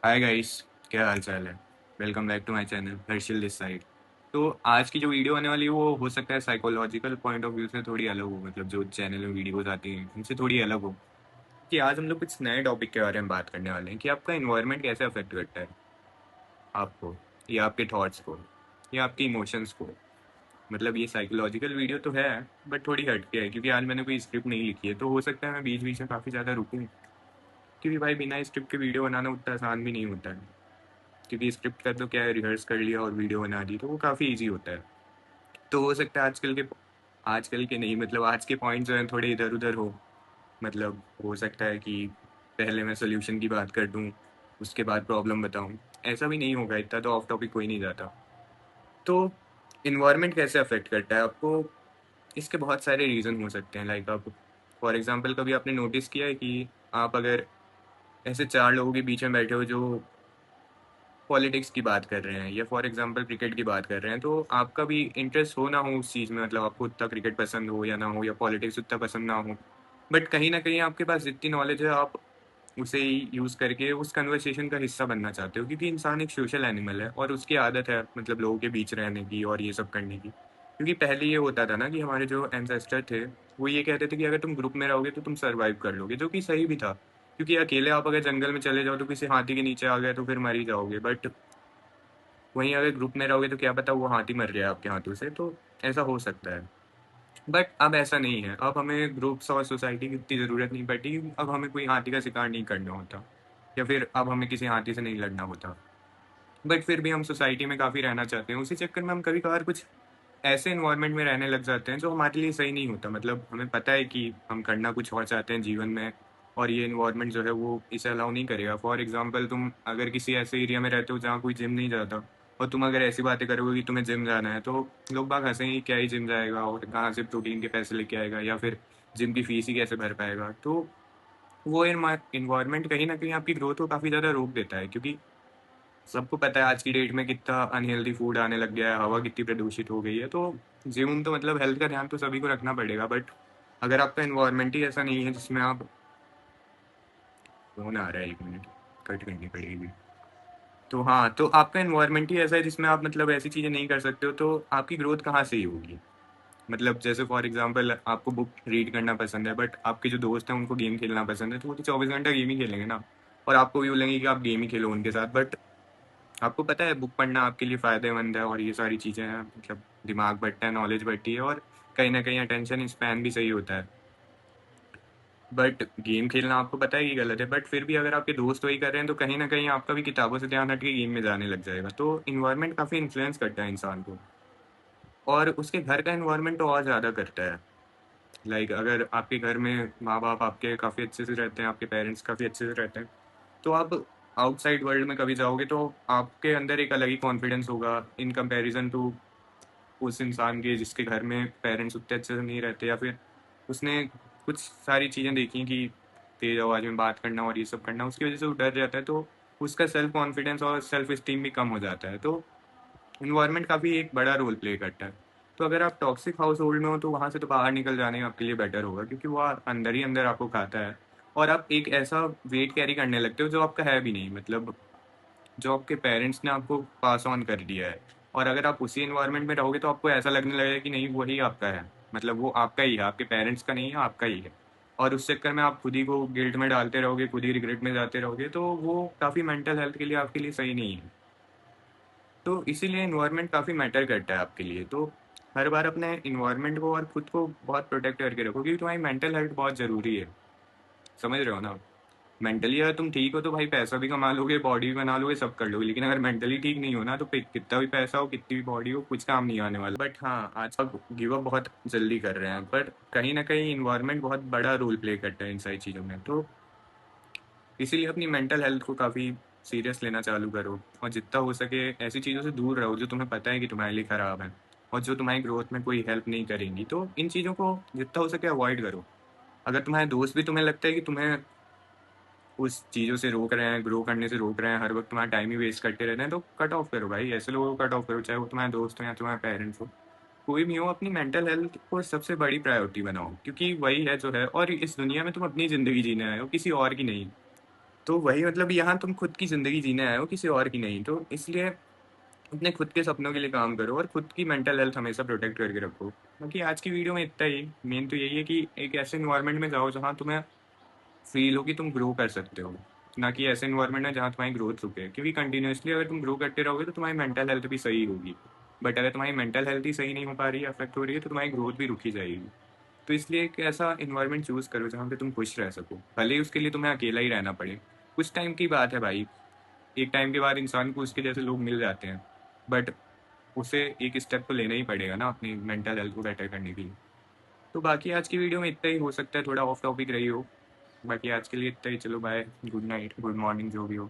Hi guys. क्या हाल चाल है। Welcome back to my channel Harshil this side. तो आज की जो वीडियो आने वाली है वो हो सकता है साइकोलॉजिकल पॉइंट ऑफ व्यू से थोड़ी अलग हो, मतलब जो चैनल में वीडियोस आती हैं उनसे थोड़ी अलग हो। कि आज हम लोग कुछ नए टॉपिक के बारे में बात करने वाले हैं कि आपका इन्वायरमेंट कैसे अफेक्ट करता है आपको, या आपके थॉट्स को, या आपके इमोशंस को। मतलब ये साइकोलॉजिकल वीडियो तो है बट थोड़ी हटके है, क्योंकि आज मैंने कोई स्क्रिप्ट नहीं लिखी है, तो हो सकता है मैं बीच बीच में काफ़ी ज़्यादा रुकूँ, क्योंकि भाई बिना स्क्रिप्ट के वीडियो बनाना उतना आसान भी नहीं होता है। क्योंकि स्क्रिप्ट का तो क्या है, रिहर्स कर लिया और वीडियो बना दी तो वो काफ़ी इजी होता है। तो हो सकता है आजकल के नहीं, मतलब आज के पॉइंट जो हैं थोड़े इधर उधर हो। मतलब हो सकता है कि पहले मैं सोल्यूशन की बात कर दूं, उसके बाद प्रॉब्लम बताऊं। ऐसा भी नहीं होगा, इतना तो ऑफ टॉपिक कोई नहीं जाता। तो इन्वायरमेंट कैसे अफेक्ट करता है आपको, इसके बहुत सारे रीज़न हो सकते हैं। लाइक आप फॉर एग्जांपल कभी आपने नोटिस किया है कि आप अगर ऐसे चार लोगों के बीच में बैठे हो जो पॉलिटिक्स की बात कर रहे हैं, या फॉर एग्जांपल क्रिकेट की बात कर रहे हैं, तो आपका भी इंटरेस्ट हो ना हो उस चीज़ में, मतलब आपको उतना क्रिकेट पसंद हो या ना हो, या पॉलिटिक्स उतना पसंद ना हो, बट कहीं ना कहीं आपके पास जितनी नॉलेज है आप उसे यूज़ करके उस कन्वर्सेशन का हिस्सा बनना चाहते हो, क्योंकि इंसान एक सोशल एनिमल है और उसकी आदत है मतलब लोगों के बीच रहने की और ये सब करने की। क्योंकि पहले ये होता था ना कि हमारे जो एंसेस्टर थे वो ये कहते थे कि अगर तुम ग्रुप में रहोगे तो तुम सर्वाइव कर लोगे, जो कि सही भी था। क्योंकि अकेले आप अगर जंगल में चले जाओ तो किसी हाथी के नीचे आ गए तो फिर मर ही जाओगे, बट वहीं अगर ग्रुप में रहोगे तो क्या पता वो हाथी मर जाए आपके हाथों से, तो ऐसा हो सकता है। बट अब ऐसा नहीं है, अब हमें ग्रुप्स और सोसाइटी की इतनी ज़रूरत नहीं पड़ती, क्योंकि अब हमें कोई हाथी का शिकार नहीं करना होता, या फिर अब हमें किसी हाथी से नहीं लड़ना होता। बट फिर भी हम सोसाइटी में काफ़ी रहना चाहते हैं, उसी चक्कर में हम कभी कभार कुछ ऐसे इन्वायरमेंट में रहने लग जाते हैं जो हमारे लिए सही नहीं होता। मतलब हमें पता है कि हम करना कुछ और चाहते हैं जीवन में, और ये इन्वायरमेंट जो है वो इसे अलाउ नहीं करेगा। फॉर एग्जांपल तुम अगर किसी ऐसे एरिया में रहते हो जहाँ कोई जिम नहीं जाता, और तुम अगर ऐसी बातें करोगे कि तुम्हें जिम जाना है, तो लोग बाग हंसेंगे, क्या ही जिम जाएगा और कहाँ से प्रोटीन के पैसे लेके आएगा, या फिर जिम की फीस ही कैसे भर पाएगा। तो वो इन्वायरमेंट कहीं ना कहीं आपकी ग्रोथ को काफ़ी ज़्यादा रोक देता है, क्योंकि सबको पता है आज की डेट में कितना अनहेल्दी फूड आने लग गया है, हवा कितनी प्रदूषित हो गई है। तो जिम तो मतलब हेल्थ का ध्यान तो सभी को रखना पड़ेगा, बट अगर आपका इन्वायरमेंट ही ऐसा नहीं है जिसमें आप, फोन आ रहा है, 1 मिनट, कट करनी पड़ेगी। तो हाँ, तो आपका इन्वायरमेंट ही ऐसा है जिसमें आप मतलब ऐसी चीज़ें नहीं कर सकते हो, तो आपकी ग्रोथ कहाँ से ही होगी। मतलब जैसे फॉर एग्जांपल आपको बुक रीड करना पसंद है, बट आपके जो दोस्त हैं उनको गेम खेलना पसंद है, तो वो तो 24 घंटा गेम ही खेलेंगे ना। और आपको भी बोलेंगे कि आप गेम ही खेलो उनके साथ, बट आपको पता है बुक पढ़ना आपके लिए फ़ायदेमंद है और ये सारी चीज़ें हैं, मतलब दिमाग बढ़ता है, नॉलेज बढ़ती है, और कहीं ना कहीं अटेंशन स्पैन भी सही होता है। बट गेम खेलना आपको पता है कि गलत है, बट फिर भी अगर आपके दोस्त वही कर रहे हैं तो कहीं ना कहीं आपका भी किताबों से ध्यान हट के गेम में जाने लग जाएगा। तो इन्वायरमेंट काफ़ी इन्फ्लुएंस करता है इंसान को, और उसके घर का इन्वायरमेंट तो और ज़्यादा करता है। लाइक अगर आपके घर में माँ बाप आपके काफ़ी अच्छे से रहते हैं, आपके पेरेंट्स काफ़ी अच्छे से रहते हैं, तो आप आउटसाइड वर्ल्ड में कभी जाओगे तो आपके अंदर एक अलग ही कॉन्फिडेंस होगा इन कंपैरिजन टू उस इंसान के जिसके घर में पेरेंट्स उतने अच्छे से नहीं रहते, या फिर उसने कुछ सारी चीज़ें देखी कि तेज आवाज़ में बात करना और ये सब करना, उसकी वजह से वो डर जाता है, तो उसका सेल्फ कॉन्फिडेंस और सेल्फ इस्टीम भी कम हो जाता है। तो इन्वायरमेंट काफ़ी एक बड़ा रोल प्ले करता है। तो अगर आप टॉक्सिक हाउस होल्ड में हो तो वहाँ से तो बाहर निकल जाने आपके लिए बेटर होगा, क्योंकि वो अंदर ही अंदर आपको खाता है, और आप एक ऐसा वेट कैरी करने लगते हो जो आपका है भी नहीं। मतलब जो आपके पेरेंट्स ने आपको पास ऑन कर दिया है, और अगर आप उसी एनवायरनमेंट में रहोगे तो आपको ऐसा लगने लगेगा कि नहीं वही आपका है, मतलब वो आपका ही है, आपके पेरेंट्स का नहीं है, आपका ही है। और उस चक्कर में आप खुद ही को गिल्ट में डालते रहोगे, खुद ही रिग्रेट में जाते रहोगे, तो वो काफ़ी मेंटल हेल्थ के लिए आपके लिए सही नहीं है। तो इसीलिए इन्वायरमेंट काफ़ी मैटर करता है आपके लिए। तो हर बार अपने इन्वायरमेंट को और खुद को बहुत प्रोटेक्ट करके रखो, क्योंकि तुम्हारी मेंटल हेल्थ बहुत ज़रूरी है। समझ रहे हो ना। मेंटली अगर तुम ठीक हो तो भाई पैसा भी कमा लोगे, बॉडी भी बना लोगे, सब कर लोगे, लेकिन अगर मेंटली ठीक नहीं हो ना तो फिर कितना भी पैसा हो, कितनी भी बॉडी हो, कुछ काम नहीं आने वाला। बट हाँ, आज सब गिव अप बहुत जल्दी कर रहे हैं, बट कहीं ना कहीं इन्वायरमेंट बहुत बड़ा रोल प्ले करता है इन सारी चीज़ों में। तो इसीलिए अपनी मेंटल हेल्थ को काफ़ी सीरियस लेना चालू करो, और जितना हो सके ऐसी चीज़ों से दूर रहो जो तुम्हें पता है कि तुम्हारे लिए ख़राब है, और जो तुम्हारी ग्रोथ में कोई हेल्प नहीं करेंगी। तो इन चीज़ों को जितना हो सके अवॉइड करो। अगर तुम्हारे दोस्त भी तुम्हें लगता है कि तुम्हें उस चीज़ों से रोक रहे हैं, ग्रो करने से रोक रहे हैं, हर वक्त तुम्हारा टाइम ही वेस्ट करते रहते हैं, तो कट ऑफ करो भाई। ऐसे लोगों को कट ऑफ करो, चाहे वो तुम्हारे दोस्त हो या तुम्हारे पेरेंट्स हो, कोई भी हो। अपनी मेंटल हेल्थ को सबसे बड़ी प्रायोरिटी बनाओ, क्योंकि वही है जो है, और इस दुनिया में तुम अपनी ज़िंदगी जीने आए हो, किसी और की नहीं। तो वही मतलब यहाँ तुम खुद की ज़िंदगी जीने आए हो, किसी और की नहीं। तो इसलिए अपने खुद के सपनों के लिए काम करो और खुद की मेंटल हेल्थ हमेशा प्रोटेक्ट करके रखो। बाकी आज की वीडियो में इतना ही। मेन तो यही है कि एक ऐसे इन्वायरमेंट में जाओ जहाँ तुम्हें फ़ील हो कि तुम ग्रो कर सकते हो, ना कि ऐसे इन्वायरमेंट में जहाँ तुम्हारी ग्रोथ रुके। क्योंकि कंटिन्यूअसली अगर तुम ग्रो करते रहोगे तो तुम्हारी मेंटल हेल्थ भी सही होगी। बट अगर तुम्हारी मेंटल हेल्थ ही सही नहीं हो पा रही है, अफेक्ट हो रही है, तो तुम्हारी ग्रोथ भी रुकी जाएगी। तो इसलिए एक ऐसा इन्वायरमेंट चूज़ करो जहाँ पे तुम खुश रह सको, भले ही उसके लिए तुम्हें अकेला ही रहना पड़े। कुछ टाइम की बात है भाई, एक टाइम के बाद इंसान को उसके जैसे लोग मिल जाते हैं, बट उसे एक स्टेप तो लेना ही पड़ेगा ना अपनी मेंटल हेल्थ को बेटर करने के लिए। तो बाकी आज की वीडियो में इतना ही। हो सकता है थोड़ा ऑफ टॉपिक रही हो, बाकी आज के लिए इतना ही। चलो bye, good night, good morning, जो भी हो।